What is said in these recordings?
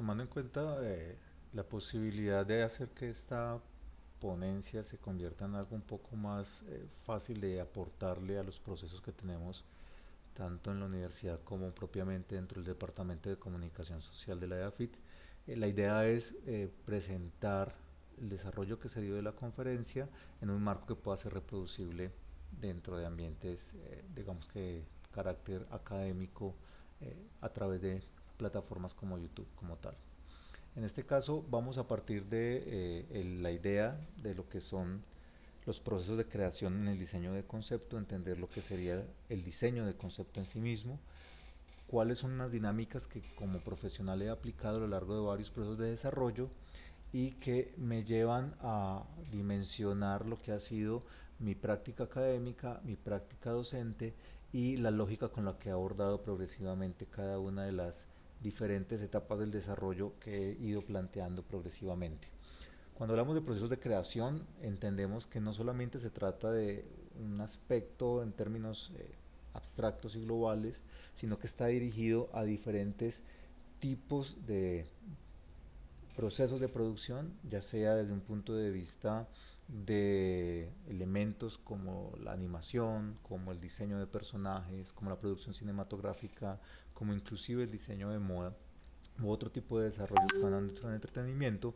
tomando en cuenta la posibilidad de hacer que esta ponencia se convierta en algo un poco más fácil de aportarle a los procesos que tenemos tanto en la universidad como propiamente dentro del Departamento de Comunicación Social de la EAFIT. La idea es presentar el desarrollo que se dio de la conferencia en un marco que pueda ser reproducible dentro de ambientes, digamos que carácter académico, a través de plataformas como YouTube como tal. En este caso vamos a partir de la idea de lo que son los procesos de creación en el diseño de concepto, entender lo que sería el diseño de concepto en sí mismo, cuáles son las dinámicas que como profesional he aplicado a lo largo de varios procesos de desarrollo y que me llevan a dimensionar lo que ha sido mi práctica académica, mi práctica docente y la lógica con la que he abordado progresivamente cada una de las diferentes etapas del desarrollo que he ido planteando progresivamente. Cuando hablamos de procesos de creación, entendemos que no solamente se trata de un aspecto en términos abstractos y globales, sino que está dirigido a diferentes tipos de procesos de producción, ya sea desde un punto de vista de elementos como la animación, como el diseño de personajes, como la producción cinematográfica, como inclusive el diseño de moda u otro tipo de desarrollos que van dentro del entretenimiento,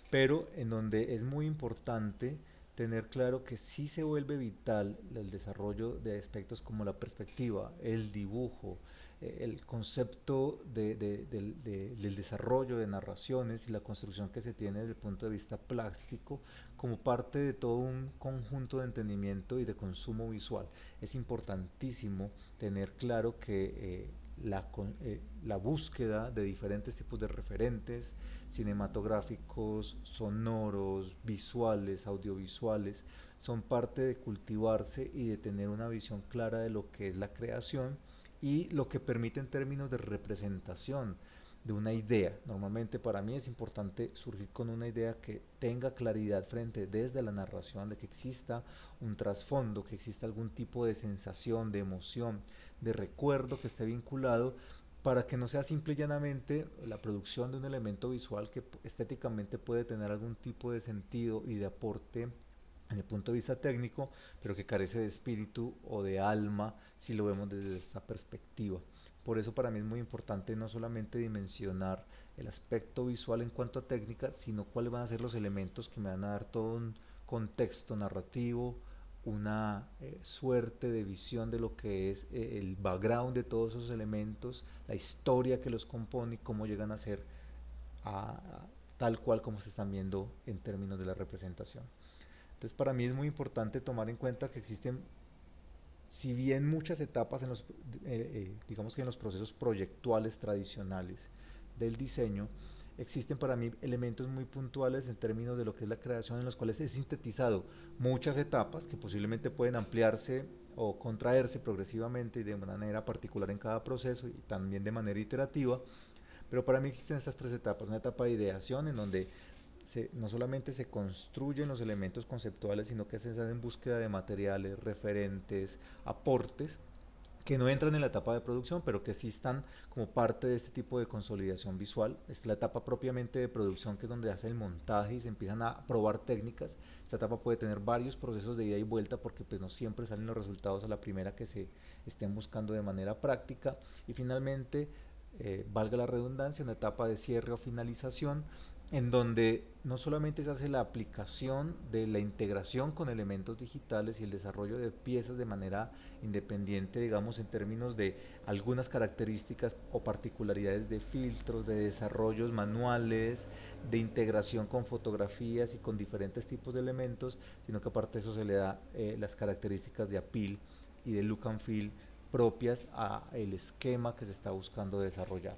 pero en donde es muy importante tener claro que sí se vuelve vital el desarrollo de aspectos como la perspectiva, el dibujo, el concepto del desarrollo de narraciones y la construcción que se tiene desde el punto de vista plástico como parte de todo un conjunto de entendimiento y de consumo visual. Es importantísimo tener claro que la búsqueda de diferentes tipos de referentes cinematográficos, sonoros, visuales, audiovisuales, son parte de cultivarse y de tener una visión clara de lo que es la creación y lo que permite en términos de representación de una idea. Normalmente para mí es importante surgir con una idea que tenga claridad frente desde la narración, de que exista un trasfondo, que exista algún tipo de sensación, de emoción, de recuerdo que esté vinculado, para que no sea simple y llanamente la producción de un elemento visual que estéticamente puede tener algún tipo de sentido y de aporte en el punto de vista técnico, pero que carece de espíritu o de alma si lo vemos desde esta perspectiva. Por eso para mí es muy importante no solamente dimensionar el aspecto visual en cuanto a técnica, sino cuáles van a ser los elementos que me van a dar todo un contexto narrativo, una suerte de visión de lo que es el background de todos esos elementos, la historia que los compone y cómo llegan a ser tal cual como se están viendo en términos de la representación. Entonces para mí es muy importante tomar en cuenta que existen, si bien muchas etapas en los, digamos que en los procesos proyectuales tradicionales del diseño, existen para mí elementos muy puntuales en términos de lo que es la creación en los cuales he sintetizado muchas etapas que posiblemente pueden ampliarse o contraerse progresivamente y de manera particular en cada proceso y también de manera iterativa, pero para mí existen estas tres etapas: una etapa de ideación en donde no solamente se construyen los elementos conceptuales, sino que se hace en búsqueda de materiales, referentes, aportes que no entran en la etapa de producción, pero que sí están como parte de este tipo de consolidación visual. Es la etapa propiamente de producción, que es donde hace el montaje y se empiezan a probar técnicas. Esta etapa puede tener varios procesos de ida y vuelta porque pues no siempre salen los resultados a la primera que se estén buscando de manera práctica. Y finalmente, valga la redundancia, una etapa de cierre o finalización en donde no solamente se hace la aplicación de la integración con elementos digitales y el desarrollo de piezas de manera independiente, digamos, en términos de algunas características o particularidades de filtros, de desarrollos manuales, de integración con fotografías y con diferentes tipos de elementos, sino que aparte de eso se le da las características de appeal y de look and feel propias a el esquema que se está buscando desarrollar.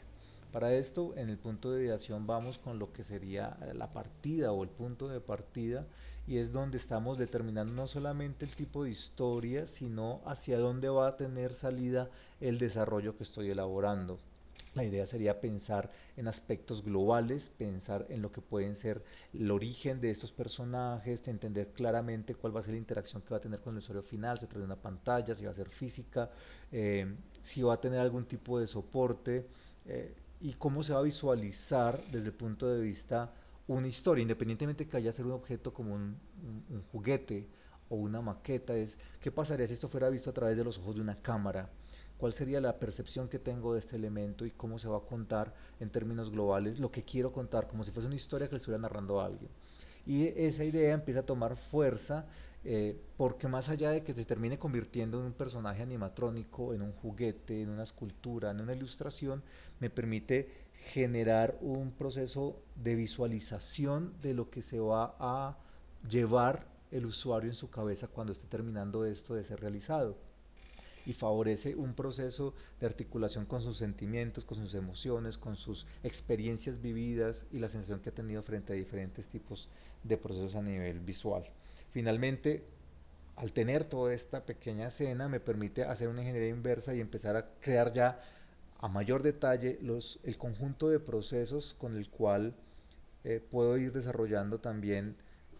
Para esto, en el punto de ideación vamos con lo que sería la partida o el punto de partida, y es donde estamos determinando no solamente el tipo de historia, sino hacia dónde va a tener salida el desarrollo que estoy elaborando. La idea sería pensar en aspectos globales, pensar en lo que pueden ser el origen de estos personajes, entender claramente cuál va a ser la interacción que va a tener con el usuario final, se trata de una pantalla, si va a ser física, si va a tener algún tipo de soporte, y cómo se va a visualizar desde el punto de vista una historia, independientemente que vaya a ser un objeto como un juguete o una maqueta, es qué pasaría si esto fuera visto a través de los ojos de una cámara, cuál sería la percepción que tengo de este elemento y cómo se va a contar en términos globales lo que quiero contar, como si fuese una historia que le estuviera narrando a alguien. Y esa idea empieza a tomar fuerza porque más allá de que se termine convirtiendo en un personaje animatrónico, en un juguete, en una escultura, en una ilustración, me permite generar un proceso de visualización de lo que se va a llevar el usuario en su cabeza cuando esté terminando esto de ser realizado y favorece un proceso de articulación con sus sentimientos, con sus emociones, con sus experiencias vividas y la sensación que ha tenido frente a diferentes tipos de procesos a nivel visual. Finalmente, al tener toda esta pequeña escena, me permite hacer una ingeniería inversa y empezar a crear ya a mayor detalle el conjunto de procesos con el cual puedo ir desarrollando también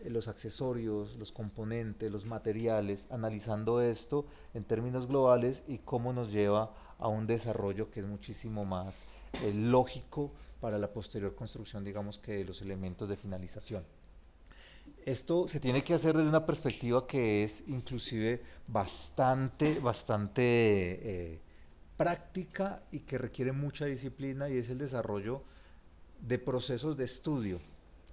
los accesorios, los componentes, los materiales, analizando esto en términos globales y cómo nos lleva a un desarrollo que es muchísimo más lógico para la posterior construcción, digamos que de los elementos de finalización. Esto se tiene que hacer desde una perspectiva que es inclusive bastante práctica y que requiere mucha disciplina y es el desarrollo de procesos de estudio.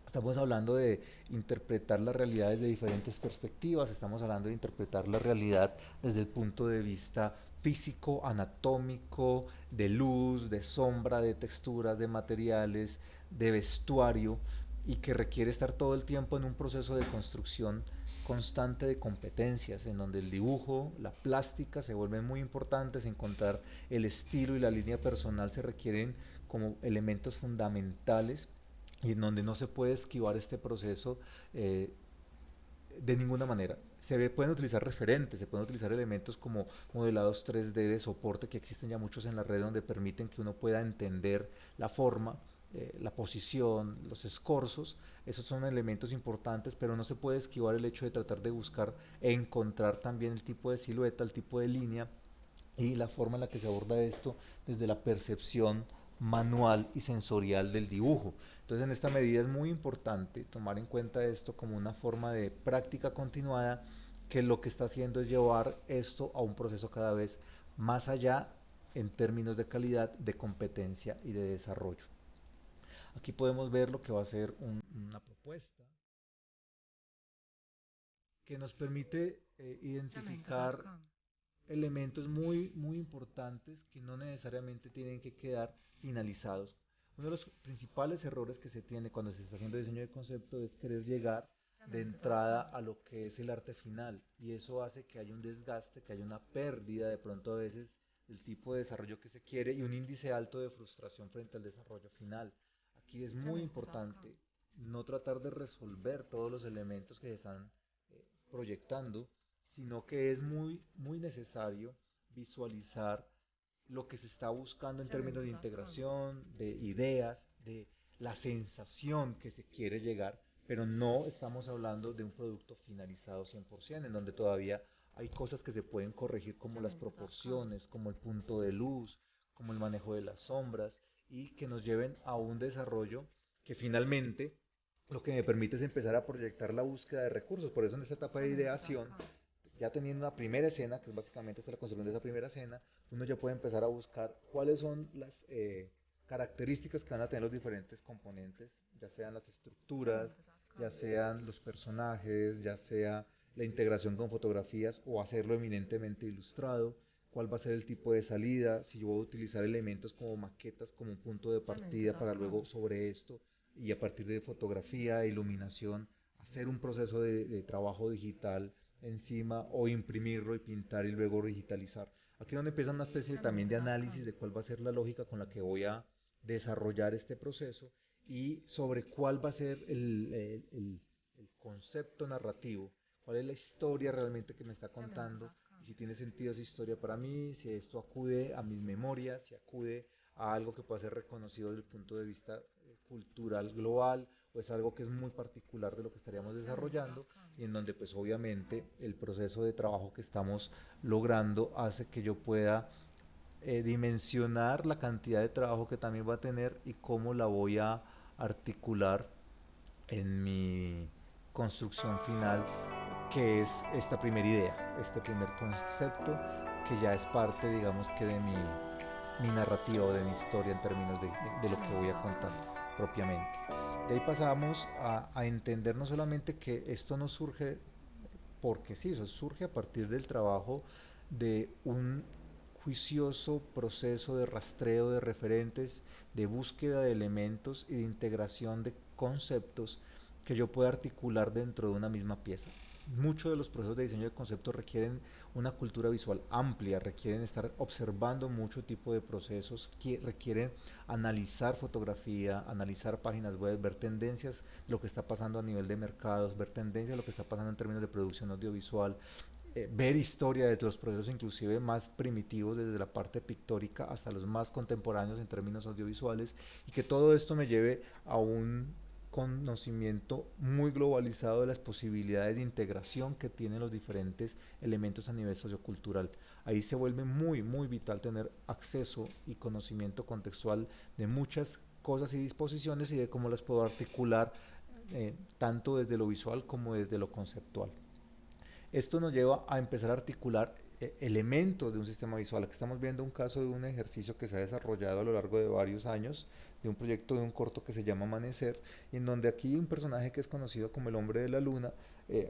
Estamos hablando de interpretar la realidad desde diferentes perspectivas, estamos hablando de interpretar la realidad desde el punto de vista físico, anatómico, de luz, de sombra, de texturas, de materiales, de vestuario, y que requiere estar todo el tiempo en un proceso de construcción constante de competencias, en donde el dibujo, la plástica se vuelven muy importantes, encontrar el estilo y la línea personal se requieren como elementos fundamentales y en donde no se puede esquivar este proceso de ninguna manera. Pueden utilizar referentes, se pueden utilizar elementos como modelados 3D de soporte que existen ya muchos en la red donde permiten que uno pueda entender la forma, la posición, los escorzos. Esos son elementos importantes, pero no se puede esquivar el hecho de tratar de buscar e encontrar también el tipo de silueta, el tipo de línea y la forma en la que se aborda esto desde la percepción manual y sensorial del dibujo. Entonces, en esta medida es muy importante tomar en cuenta esto como una forma de práctica continuada que lo que está haciendo es llevar esto a un proceso cada vez más allá en términos de calidad, de competencia y de desarrollo. Aquí podemos ver lo que va a ser una propuesta que nos permite identificar elementos muy importantes que no necesariamente tienen que quedar finalizados. Uno de los principales errores que se tiene cuando se está haciendo diseño de concepto es querer llegar de entrada a lo que es el arte final y eso hace que haya un desgaste, que haya una pérdida de pronto a veces del tipo de desarrollo que se quiere y un índice alto de frustración frente al desarrollo final. Aquí es muy importante no tratar de resolver todos los elementos que se están proyectando, sino que es muy necesario visualizar lo que se está buscando en términos de integración, de ideas, de la sensación que se quiere llegar, pero no estamos hablando de un producto finalizado 100%, en donde todavía hay cosas que se pueden corregir como las proporciones, como el punto de luz, como el manejo de las sombras, y que nos lleven a un desarrollo que finalmente lo que me permite es empezar a proyectar la búsqueda de recursos. Por eso en esta etapa de ideación, ya teniendo una primera escena, que es básicamente la construcción de esa primera escena, uno ya puede empezar a buscar cuáles son las características que van a tener los diferentes componentes, ya sean las estructuras, ya sean los personajes, ya sea la integración con fotografías o hacerlo eminentemente ilustrado, cuál va a ser el tipo de salida, si yo voy a utilizar elementos como maquetas como un punto de partida para luego sobre esto y a partir de fotografía, iluminación, hacer un proceso de trabajo digital encima o imprimirlo y pintar y luego digitalizar. Aquí es donde empieza una especie también de análisis de cuál va a ser la lógica con la que voy a desarrollar este proceso y sobre cuál va a ser el concepto narrativo, cuál es la historia realmente que me está contando y si tiene sentido esa historia para mí, si esto acude a mis memorias, si acude a algo que pueda ser reconocido desde el punto de vista cultural global o es algo que es muy particular de lo que estaríamos desarrollando y en donde pues obviamente el proceso de trabajo que estamos logrando hace que yo pueda dimensionar la cantidad de trabajo que también va a tener y cómo la voy a articular en mi construcción final, que es esta primera idea, este primer concepto que ya es parte, digamos que de mi narrativa o de mi historia en términos de lo que voy a contar propiamente. De ahí pasamos a entender no solamente que esto no surge porque sí, eso surge a partir del trabajo de un juicioso proceso de rastreo de referentes, de búsqueda de elementos y de integración de conceptos que yo pueda articular dentro de una misma pieza. Muchos de los procesos de diseño de conceptos requieren una cultura visual amplia, requieren estar observando mucho tipo de procesos, que requieren analizar fotografía, analizar páginas web, ver tendencias, lo que está pasando a nivel de mercados, ver tendencias de lo que está pasando en términos de producción audiovisual, ver historia de los procesos inclusive más primitivos desde la parte pictórica hasta los más contemporáneos en términos audiovisuales, y que todo esto me lleve a un conocimiento muy globalizado de las posibilidades de integración que tienen los diferentes elementos a nivel sociocultural. Ahí se vuelve muy vital tener acceso y conocimiento contextual de muchas cosas y disposiciones y de cómo las puedo articular tanto desde lo visual como desde lo conceptual. Esto nos lleva a empezar a articular elementos de un sistema visual. Aquí estamos viendo un caso de un ejercicio que se ha desarrollado a lo largo de varios años, de un proyecto de un corto que se llama Amanecer, en donde aquí un personaje que es conocido como el hombre de la luna,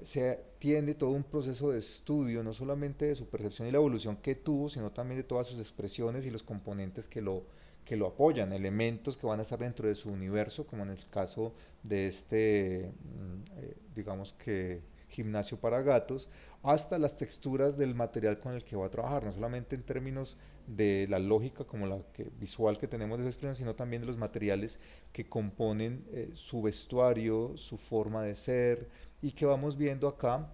se tiende todo un proceso de estudio, no solamente de su percepción y la evolución que tuvo, sino también de todas sus expresiones y los componentes que lo apoyan, elementos que van a estar dentro de su universo, como en el caso de este, digamos que gimnasio para gatos, hasta las texturas del material con el que va a trabajar, no solamente en términos de la lógica como la que, visual que tenemos de esa expresión, sino también de los materiales que componen su vestuario, su forma de ser, y que vamos viendo acá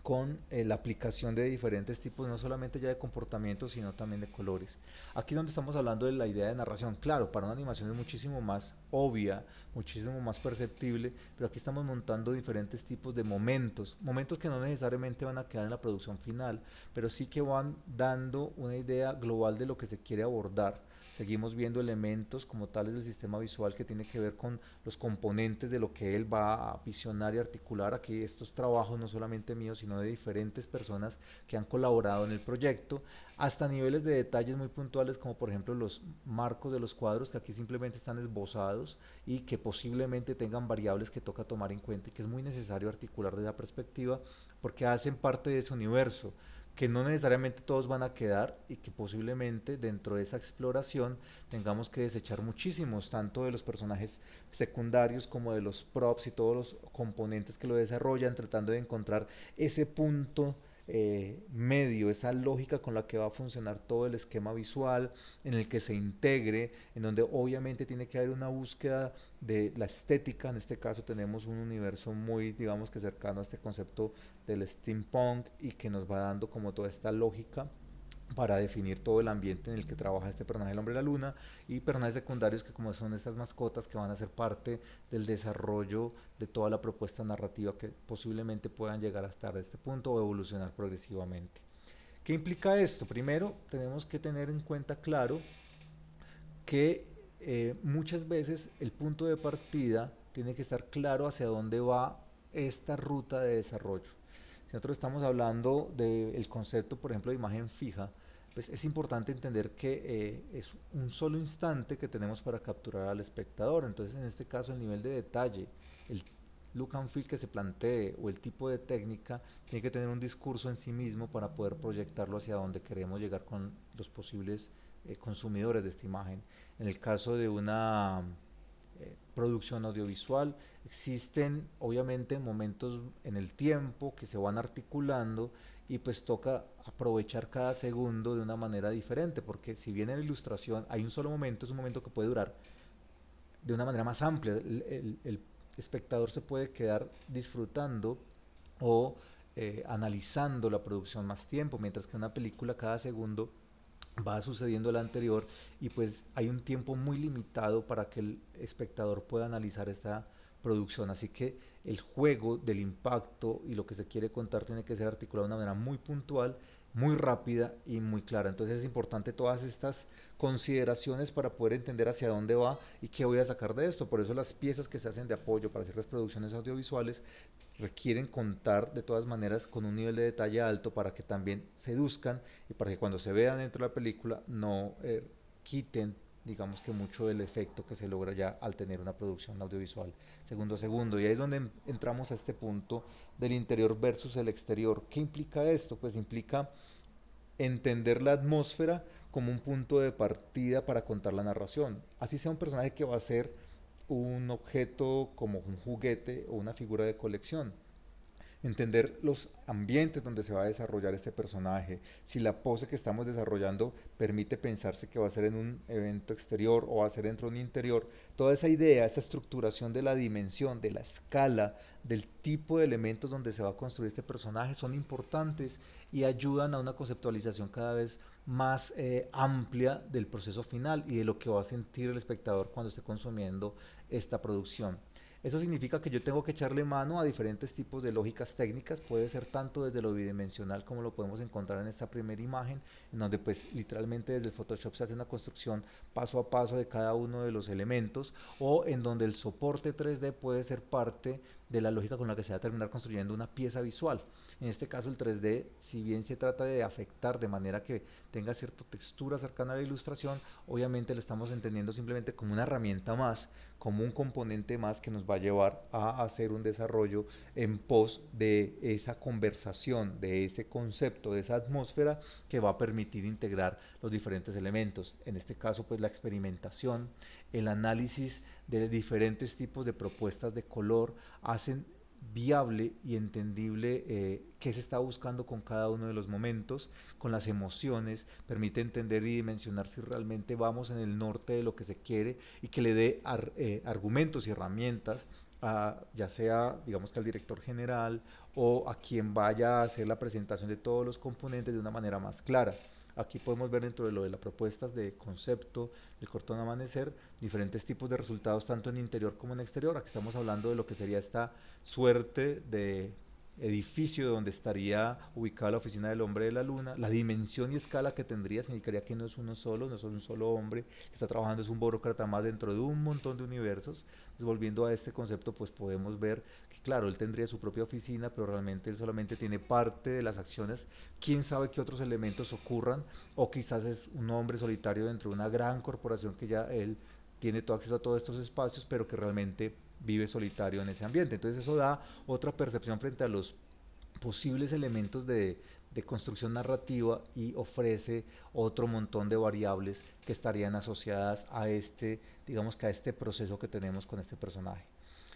con la aplicación de diferentes tipos, no solamente ya de comportamientos, sino también de colores. Aquí donde estamos hablando de la idea de narración, claro, para una animación es muchísimo más obvia, muchísimo más perceptible, pero aquí estamos montando diferentes tipos de momentos, momentos que no necesariamente van a quedar en la producción final, pero sí que van dando una idea global de lo que se quiere abordar. Seguimos viendo elementos como tales del sistema visual que tiene que ver con los componentes de lo que él va a visionar y articular. Aquí estos trabajos no solamente míos, sino de diferentes personas que han colaborado en el proyecto, hasta niveles de detalles muy puntuales como por ejemplo los marcos de los cuadros que aquí simplemente están esbozados y que posiblemente tengan variables que toca tomar en cuenta y que es muy necesario articular desde la perspectiva porque hacen parte de ese universo, que no necesariamente todos van a quedar y que posiblemente dentro de esa exploración tengamos que desechar muchísimos, tanto de los personajes secundarios como de los props y todos los componentes que lo desarrollan, tratando de encontrar ese punto medio, esa lógica con la que va a funcionar todo el esquema visual, en el que se integre, en donde obviamente tiene que haber una búsqueda de la estética. En este caso tenemos un universo muy, digamos que cercano a este concepto del steampunk y que nos va dando como toda esta lógica para definir todo el ambiente en el que trabaja este personaje del hombre de la luna, y personajes secundarios que como son estas mascotas que van a ser parte del desarrollo de toda la propuesta narrativa que posiblemente puedan llegar hasta este punto o evolucionar progresivamente. ¿Qué implica esto? Primero, tenemos que tener en cuenta claro que muchas veces el punto de partida tiene que estar claro hacia dónde va esta ruta de desarrollo. Si nosotros estamos hablando del concepto, por ejemplo, de imagen fija, pues es importante entender que es un solo instante que tenemos para capturar al espectador. Entonces, en este caso, el nivel de detalle, el look and feel que se plantee o el tipo de técnica tiene que tener un discurso en sí mismo para poder proyectarlo hacia donde queremos llegar con los posibles consumidores de esta imagen. En el caso de una producción audiovisual, existen obviamente momentos en el tiempo que se van articulando y pues toca aprovechar cada segundo de una manera diferente, porque si bien en la ilustración hay un solo momento, es un momento que puede durar de una manera más amplia, el espectador se puede quedar disfrutando o analizando la producción más tiempo, mientras que una película cada segundo va sucediendo la anterior y pues hay un tiempo muy limitado para que el espectador pueda analizar esta producción, así que el juego del impacto y lo que se quiere contar tiene que ser articulado de una manera muy puntual muy rápida y muy clara. Entonces es importante todas estas consideraciones para poder entender hacia dónde va y qué voy a sacar de esto. Por eso las piezas que se hacen de apoyo para hacer las producciones audiovisuales requieren contar de todas maneras con un nivel de detalle alto para que también seduzcan y para que cuando se vean dentro de la película no quiten, digamos que mucho del efecto que se logra ya al tener una producción audiovisual segundo a segundo. Y ahí es donde entramos a este punto del interior versus el exterior. ¿Qué implica esto? Pues implica entender la atmósfera como un punto de partida para contar la narración. Así sea un personaje que va a ser un objeto como un juguete o una figura de colección. Entender los ambientes donde se va a desarrollar este personaje, si la pose que estamos desarrollando permite pensarse que va a ser en un evento exterior o va a ser dentro de un interior, toda esa idea, esa estructuración de la dimensión, de la escala, del tipo de elementos donde se va a construir este personaje son importantes y ayudan a una conceptualización cada vez más amplia del proceso final y de lo que va a sentir el espectador cuando esté consumiendo esta producción. Eso significa que yo tengo que echarle mano a diferentes tipos de lógicas técnicas, puede ser tanto desde lo bidimensional como lo podemos encontrar en esta primera imagen, en donde pues literalmente desde el Photoshop se hace una construcción paso a paso de cada uno de los elementos, o en donde el soporte 3D puede ser parte de la lógica con la que se va a terminar construyendo una pieza visual. En este caso el 3D, si bien se trata de afectar de manera que tenga cierta textura cercana a la ilustración, obviamente lo estamos entendiendo simplemente como una herramienta más, como un componente más que nos va a llevar a hacer un desarrollo en pos de esa conversación, de ese concepto, de esa atmósfera que va a permitir integrar los diferentes elementos. En este caso, pues la experimentación, el análisis de diferentes tipos de propuestas de color hacen viable y entendible qué se está buscando con cada uno de los momentos, con las emociones, permite entender y dimensionar si realmente vamos en el norte de lo que se quiere y que le dé argumentos y herramientas a, ya sea digamos que al director general o a quien vaya a hacer la presentación de todos los componentes de una manera más clara. Aquí podemos ver dentro de lo de las propuestas de concepto, el corto amanecer, diferentes tipos de resultados tanto en interior como en exterior. Aquí estamos hablando de lo que sería esta suerte de edificio donde estaría ubicada la oficina del hombre de la luna, la dimensión y escala que tendría significaría que no es uno solo, no es un solo hombre que está trabajando, es un burócrata más dentro de un montón de universos. Entonces, volviendo a este concepto, pues podemos ver que claro, él tendría su propia oficina, pero realmente él solamente tiene parte de las acciones. Quién sabe qué otros elementos ocurran, o quizás es un hombre solitario dentro de una gran corporación que ya él tiene todo acceso a todos estos espacios, pero que realmente vive solitario en ese ambiente. Entonces eso da otra percepción frente a los posibles elementos de construcción narrativa y ofrece otro montón de variables que estarían asociadas a este, digamos que a este proceso que tenemos con este personaje.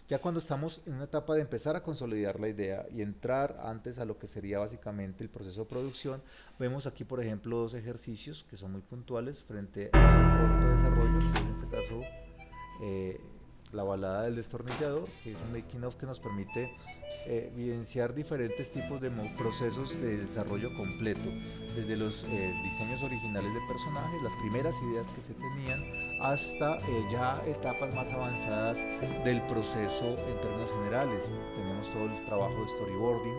Ya cuando estamos en una etapa de empezar a consolidar la idea y entrar antes a lo que sería básicamente el proceso de producción, vemos aquí por ejemplo dos ejercicios que son muy puntuales frente a un corto desarrollo, que en este caso eh, la balada del destornillador, que es un making of que nos permite evidenciar diferentes tipos de procesos de desarrollo completo, desde los diseños originales de personajes, las primeras ideas que se tenían, hasta ya etapas más avanzadas del proceso en términos generales. Tenemos todo el trabajo de storyboarding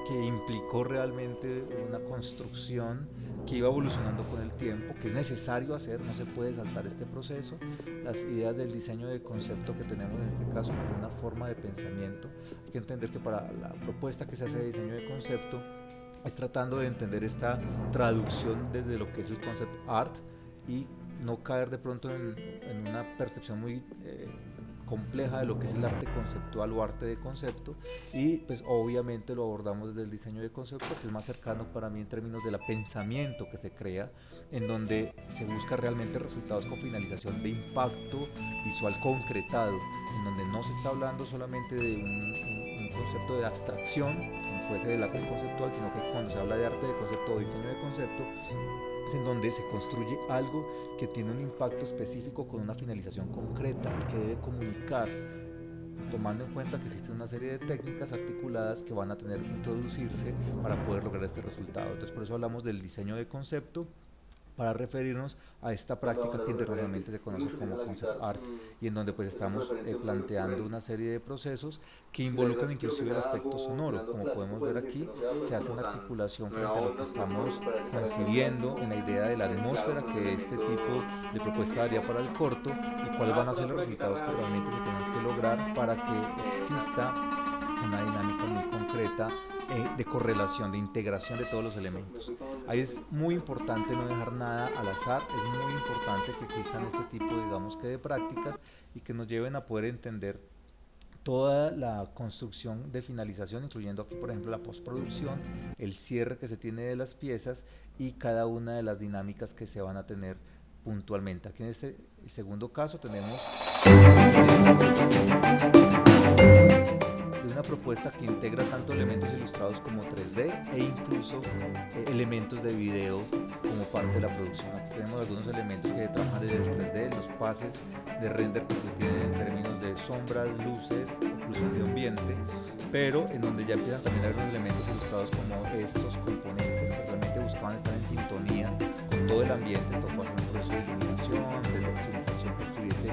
que implicó realmente una construcción que iba evolucionando con el tiempo, que es necesario hacer, no se puede saltar este proceso, las ideas del diseño de concepto que tenemos en este caso como una forma de pensamiento. Hay que entender que para la propuesta que se hace de diseño de concepto es tratando de entender esta traducción desde lo que es el concept art y no caer de pronto en una percepción muy compleja de lo que es el arte conceptual o arte de concepto, y pues obviamente lo abordamos desde el diseño de concepto, que es más cercano para mí en términos del pensamiento que se crea, en donde se busca realmente resultados con finalización de impacto visual concretado, en donde no se está hablando solamente de un concepto de abstracción, como puede ser el arte conceptual, sino que cuando se habla de arte de concepto o diseño de concepto, es en donde se construye algo que tiene un impacto específico con una finalización concreta y que debe comunicar, tomando en cuenta que existe una serie de técnicas articuladas que van a tener que introducirse para poder lograr este resultado. Entonces por eso hablamos del diseño de concepto para referirnos a esta práctica que internacionalmente se conoce como concept art y en donde pues estamos planteando una serie de procesos que involucran inclusive el aspecto sonoro. Como podemos ver aquí, se hace una articulación frente a lo que estamos concibiendo en la idea de la atmósfera que este tipo de propuesta daría para el corto y cuáles van a ser los resultados que realmente se tienen que lograr para que exista una dinámica muy concreta de correlación, de integración de todos los elementos. Ahí es muy importante no dejar nada al azar, es muy importante que existan este tipo, digamos que de prácticas y que nos lleven a poder entender toda la construcción de finalización, incluyendo aquí, por ejemplo, la postproducción, el cierre que se tiene de las piezas y cada una de las dinámicas que se van a tener puntualmente. Aquí en este segundo caso tenemos una de una propuesta que integra tanto elementos ilustrados como 3D e incluso elementos de video como parte de la producción. Aquí tenemos algunos elementos que trabajan desde el 3D, los pases de render que se tienen en términos de sombras, luces, incluso de ambiente, pero en donde ya empiezan también a haber unos elementos ilustrados como estos componentes que realmente buscaban estar en sintonía con todo el ambiente. Esto puede ser un proceso de iluminación, de optimización que estuviese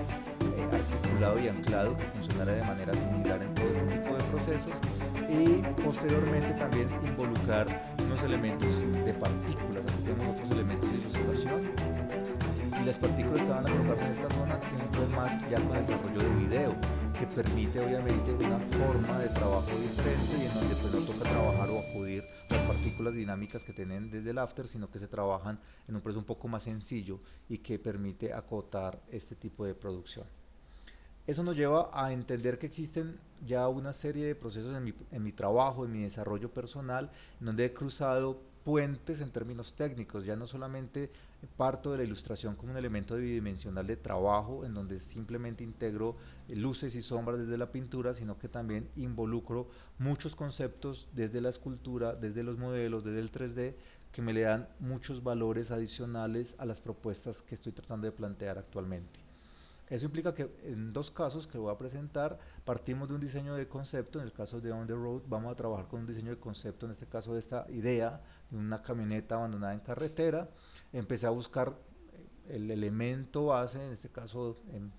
articulado y anclado, que funcionara de manera similar en todo este tipo de procesos y posteriormente también involucrar unos elementos de partículas. Aquí tenemos otros elementos de ilustración y las partículas que van a colocarse en esta zona tienen que ver más ya con el desarrollo de video, que permite obviamente una forma de trabajo diferente y en donde pues no toca trabajar o acudir a las partículas dinámicas que tienen desde el after, sino que se trabajan en un proceso un poco más sencillo y que permite acotar este tipo de producción. Eso nos lleva a entender que existen ya una serie de procesos en mi trabajo, en mi desarrollo personal, en donde he cruzado puentes en términos técnicos. Ya no solamente parto de la ilustración como un elemento bidimensional de trabajo, en donde simplemente integro luces y sombras desde la pintura, sino que también involucro muchos conceptos desde la escultura, desde los modelos, desde el 3D, que me le dan muchos valores adicionales a las propuestas que estoy tratando de plantear actualmente. Eso implica que en dos casos que voy a presentar, partimos de un diseño de concepto. En el caso de On the Road vamos a trabajar con un diseño de concepto, en este caso de esta idea de una camioneta abandonada en carretera. Empecé a buscar el elemento base, en este caso en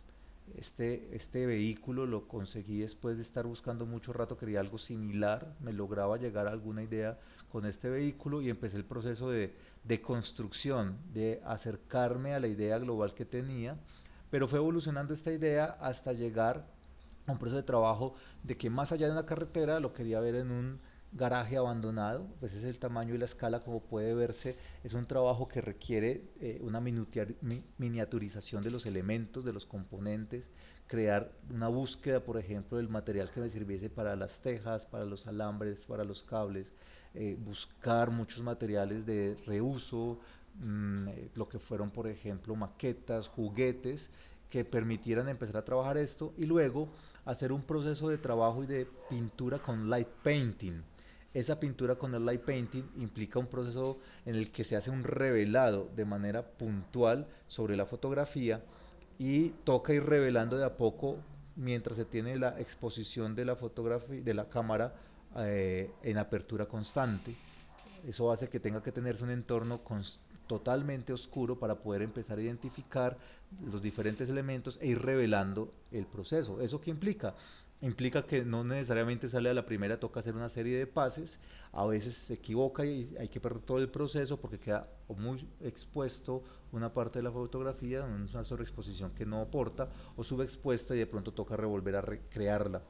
este vehículo lo conseguí después de estar buscando mucho rato, quería algo similar, me lograba llegar a alguna idea con este vehículo y empecé el proceso de construcción, de acercarme a la idea global que tenía, pero fue evolucionando esta idea hasta llegar a un proceso de trabajo de que más allá de una carretera lo quería ver en un garaje abandonado. Pues ese es el tamaño y la escala como puede verse. Es un trabajo que requiere una miniaturización de los elementos, de los componentes, crear una búsqueda, por ejemplo, del material que me sirviese para las tejas, para los alambres, para los cables, buscar muchos materiales de reuso, lo que fueron, por ejemplo, maquetas, juguetes, que permitieran empezar a trabajar esto y luego hacer un proceso de trabajo y de pintura con light painting. Esa pintura con el light painting implica un proceso en el que se hace un revelado de manera puntual sobre la fotografía y toca ir revelando de a poco mientras se tiene la exposición de la fotografía de la cámara en apertura constante. Eso hace que tenga que tenerse un entorno totalmente oscuro para poder empezar a identificar los diferentes elementos e ir revelando el proceso. ¿Eso qué implica? Implica que no necesariamente sale a la primera, toca hacer una serie de pases, a veces se equivoca y hay que perder todo el proceso porque queda muy expuesto una parte de la fotografía, una sobreexposición que no aporta, o subexpuesta y de pronto toca revolver a recrearla,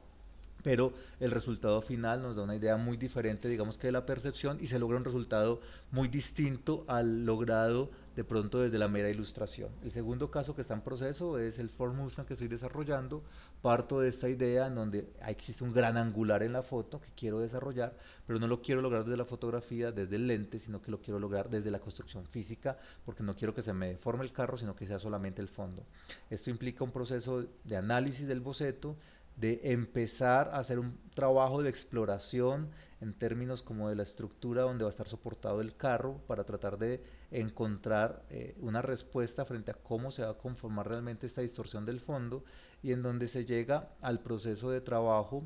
pero el resultado final nos da una idea muy diferente, digamos que de la percepción, y se logra un resultado muy distinto al logrado de pronto desde la mera ilustración. El segundo caso que está en proceso es el Ford Mustang que estoy desarrollando. Parto de esta idea en donde existe un gran angular en la foto que quiero desarrollar, pero no lo quiero lograr desde la fotografía, desde el lente, sino que lo quiero lograr desde la construcción física, porque no quiero que se me deforme el carro, sino que sea solamente el fondo. Esto implica un proceso de análisis del boceto, de empezar a hacer un trabajo de exploración en términos como de la estructura donde va a estar soportado el carro para tratar de encontrar una respuesta frente a cómo se va a conformar realmente esta distorsión del fondo y en donde se llega al proceso de trabajo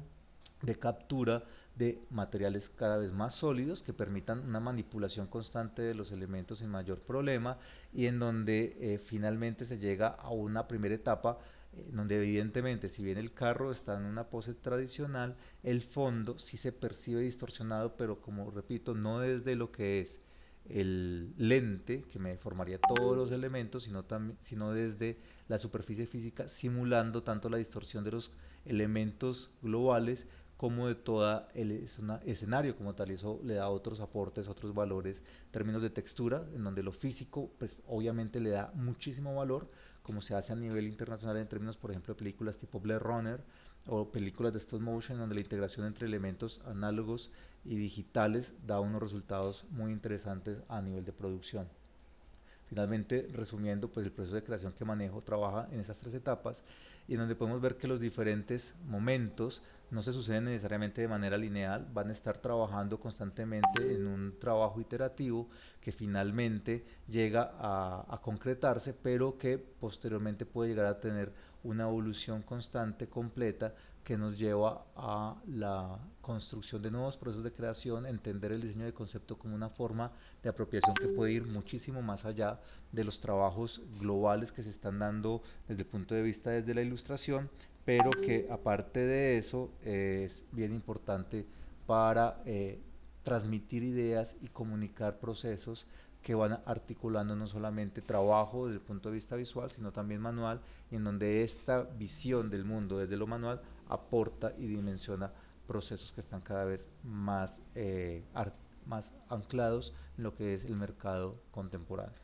de captura de materiales cada vez más sólidos que permitan una manipulación constante de los elementos sin mayor problema y en donde finalmente se llega a una primera etapa donde evidentemente si bien el carro está en una pose tradicional, el fondo sí se percibe distorsionado, pero como repito, no desde lo que es el lente que me formaría todos los elementos, sino desde la superficie física, simulando tanto la distorsión de los elementos globales como de todo el escenario como tal. Y eso le da otros aportes, otros valores, términos de textura, en donde lo físico, pues obviamente le da muchísimo valor, como se hace a nivel internacional en términos, por ejemplo, de películas tipo Blade Runner o películas de stop motion, donde la integración entre elementos análogos y digitales da unos resultados muy interesantes a nivel de producción. Finalmente, resumiendo, pues el proceso de creación que manejo trabaja en esas tres etapas y en donde podemos ver que los diferentes momentos no se suceden necesariamente de manera lineal, van a estar trabajando constantemente en un trabajo iterativo que finalmente llega a concretarse, pero que posteriormente puede llegar a tener una evolución constante, completa, que nos lleva a la construcción de nuevos procesos de creación, entender el diseño de concepto como una forma de apropiación que puede ir muchísimo más allá de los trabajos globales que se están dando desde el punto de vista desde la ilustración, pero que aparte de eso es bien importante para transmitir ideas y comunicar procesos que van articulando no solamente trabajo desde el punto de vista visual, sino también manual, y en donde esta visión del mundo desde lo manual aporta y dimensiona procesos que están cada vez más, más anclados en lo que es el mercado contemporáneo.